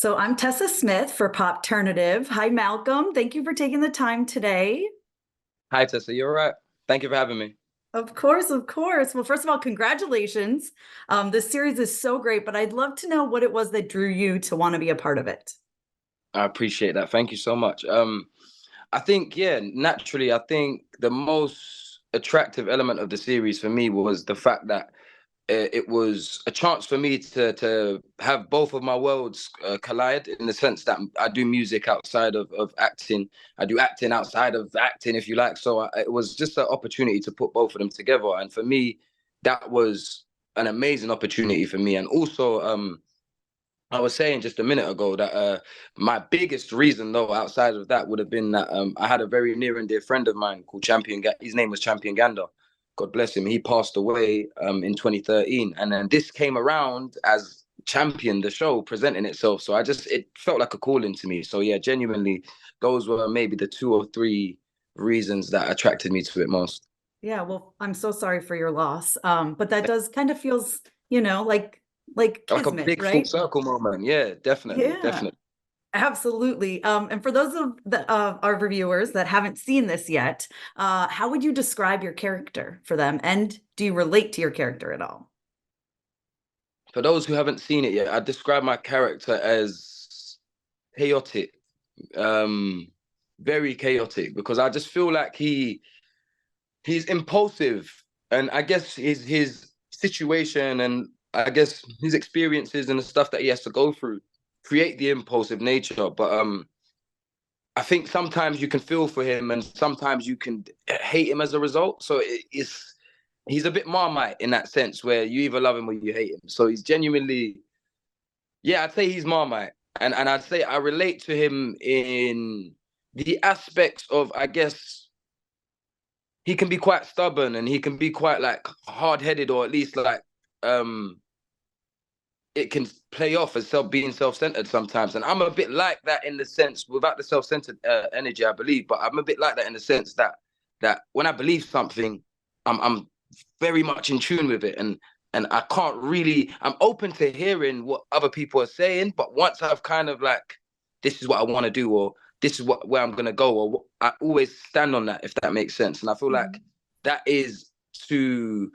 So I'm Tessa Smith for Popternative. Hi, Malcolm. Thank you for taking the time today. Hi, Tessa. You're right. Thank you for having me. Of course, of course. Well, first of all, congratulations. This series is so great, but I'd love to know what it was that drew you to want to be a part of it. I appreciate that. Thank you so much. I think, yeah, naturally, I think the most attractive element of the series for me was the fact that it was a chance for me to have both of my worlds collide in the sense that I do music outside of acting. I do acting outside of acting, if you like. So it was just an opportunity to put both of them together. And for me, that was an amazing opportunity for me. And also, I was saying just a minute ago that my biggest reason, though, outside of that, would have been that I had a very near and dear friend of mine called Champion. His name was Champion Gander. God bless him. He passed away in 2013, and then this came around as Champion, the show presenting itself. So it felt like a calling to me. So yeah, genuinely, those were maybe the two or three reasons that attracted me to it most. Yeah, well, I'm so sorry for your loss. But that does kind of feels, like Like a kismet, big full right? circle moment. Yeah, definitely, Yeah. definitely. Absolutely. And for those of our reviewers that haven't seen this yet, how would you describe your character for them? And do you relate to your character at all? For those who haven't seen it yet, I describe my character as chaotic, um, very chaotic, because I just feel like he's impulsive, and I guess his situation and I guess his experiences and the stuff that he has to go through create the impulsive nature. But I think sometimes you can feel for him, and sometimes you can hate him as a result. So it's he's a bit Marmite in that sense, where you either love him or you hate him. So he's genuinely, yeah, I'd say he's Marmite, and I'd say I relate to him in the aspects of, I guess, he can be quite stubborn and he can be quite like hard headed, or at least like um it can play off as being self-centered sometimes. And I'm a bit like that in the sense, without the self-centered energy, I believe, but I'm a bit like that in the sense that when I believe something, I'm very much in tune with it, and I can't really. I'm open to hearing what other people are saying, but once I've kind of like, this is what I want to do, or this is where I'm gonna go, or I always stand on that, if that makes sense. And I feel like Mhm. that is to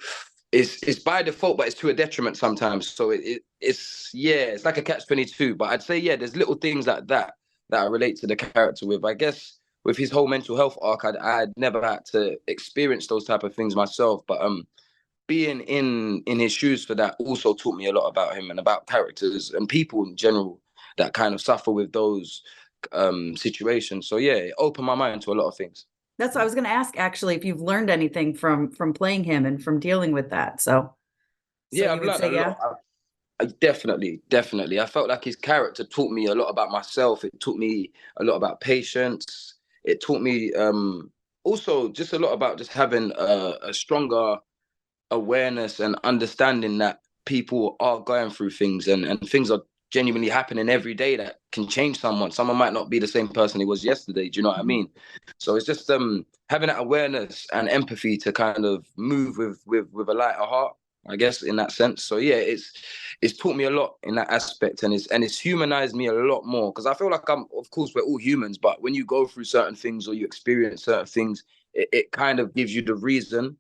it's by default, but it's to a detriment sometimes. So it's yeah, it's like a catch-22. But I'd say yeah, there's little things like that I relate to the character with. I guess with his whole mental health arc, I'd never had to experience those type of things myself. But being in his shoes for that also taught me a lot about him and about characters and people in general that kind of suffer with those situations. So yeah, it opened my mind to a lot of things. That's what I was going to ask, actually, if you've learned anything from playing him and from dealing with that. So Yeah, you I've would learned a say, yeah. lot. Definitely, definitely. I felt like his character taught me a lot about myself. It taught me a lot about patience. It taught me also just a lot about just having a stronger awareness and understanding that people are going through things, and things are genuinely happening every day that can change someone. Someone might not be the same person he was yesterday. Do you know what I Mhm. mean? So it's just having that awareness and empathy to kind of move with a lighter heart, I guess, in that sense. So yeah, it's taught me a lot in that aspect, and it's humanized me a lot more, because I feel like of course we're all humans, but when you go through certain things or you experience certain things, it kind of gives you the reason,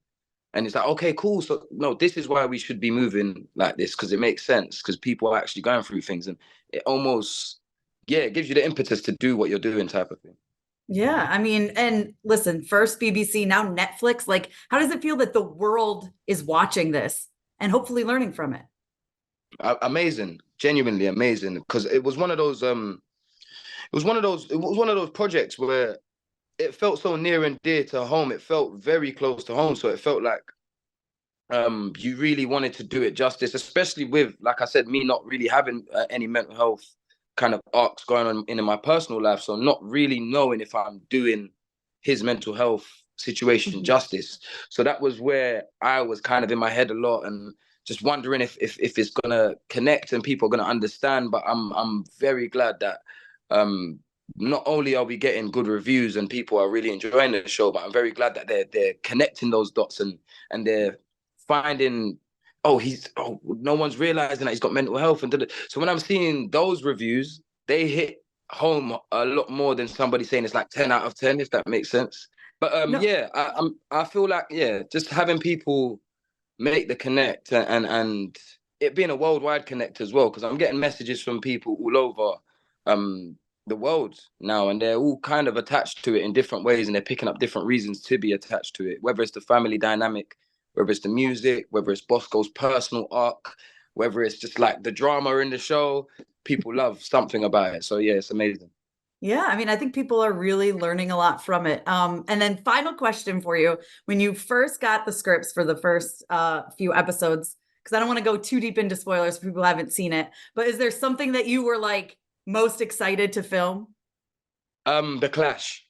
and it's like, okay, cool. So no, this is why we should be moving like this, because it makes sense, because people are actually going through things, and it almost, yeah, it gives you the impetus to do what you're doing, type of thing. Yeah, I mean, and listen, first BBC, now Netflix. Like, how does it feel that the world is watching this and hopefully learning from it? Amazing, genuinely amazing, because it was one of those projects where it felt so near and dear to home. It felt very close to home, so it felt like you really wanted to do it justice, especially with, like I said, me not really having any mental health kind of arcs going on in my personal life, so not really knowing if I'm doing his mental health situation Mhm. justice. So that was where I was kind of in my head a lot, and just wondering if it's gonna connect and people are gonna understand. But I'm very glad that um not only are we getting good reviews and people are really enjoying the show, but I'm very glad that they're connecting those dots, and they're finding, oh, no one's realizing that he's got mental health. So when I'm seeing those reviews, they hit home a lot more than somebody saying it's like 10 out of 10, if that makes sense. But No, yeah, I feel like, yeah, just having people make the connect, and it being a worldwide connect as well, because I'm getting messages from people all over the world now, and they're all kind of attached to it in different ways, and they're picking up different reasons to be attached to it, whether it's the family dynamic, whether it's the music, whether it's Bosco's personal arc, whether it's just like the drama in the show. People love something about it. So yeah, it's amazing. yeah, I mean, I think people are really learning a lot from it. And then final question for you. When you first got the scripts for the first few episodes, because I don't want to go too deep into spoilers for people who haven't seen it, but is there something that you were like most excited to film? The Clash,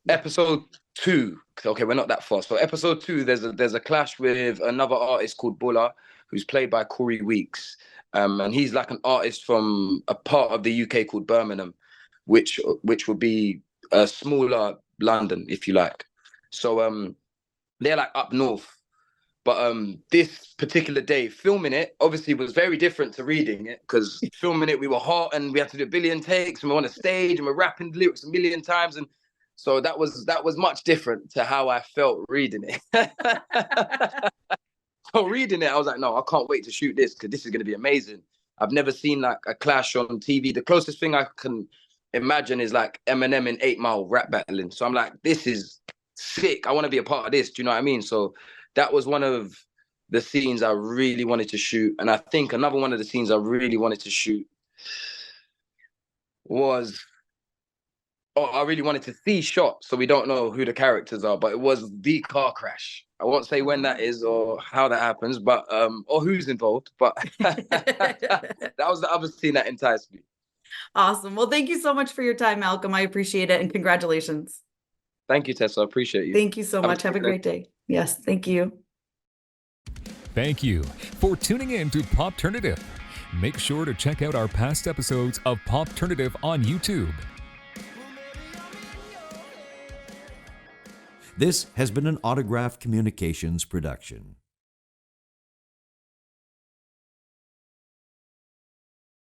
Yeah. episode 2. Okay, we're not that far. So episode 2, there's a clash with another artist called Bulla, who's played by Corey Weeks. And he's like an artist from a part of the UK called Birmingham, which would be a smaller London, if you like. So they're like up north. But this particular day, filming it obviously was very different to reading it, because filming it, we were hot and we had to do a billion takes, and we're on a stage and we're rapping lyrics a million times. And so that was much different to how I felt reading it. So reading it, I was like, no, I can't wait to shoot this, because this is going to be amazing. I've never seen like a clash on TV. The closest thing I can imagine is like Eminem and 8 Mile rap battling. So I'm like, this is sick. I want to be a part of this. Do you know what I mean? So that was one of the scenes I really wanted to shoot. And I think another one of the scenes I really wanted to shoot was, oh, I really wanted to see shot, so we don't know who the characters are, but it was the car crash. I won't say when that is or how that happens, but or who's involved, but that was the other scene that enticed me. Awesome. Well, thank you so much for your time, Malcolm. I appreciate it, and congratulations. Thank you, Tessa. I appreciate you. Thank you so much. Have a great day. Yes, thank you. Thank you for tuning in to Popternative. Make sure to check out our past episodes of Popternative on YouTube. This has been an Autograph Communications production.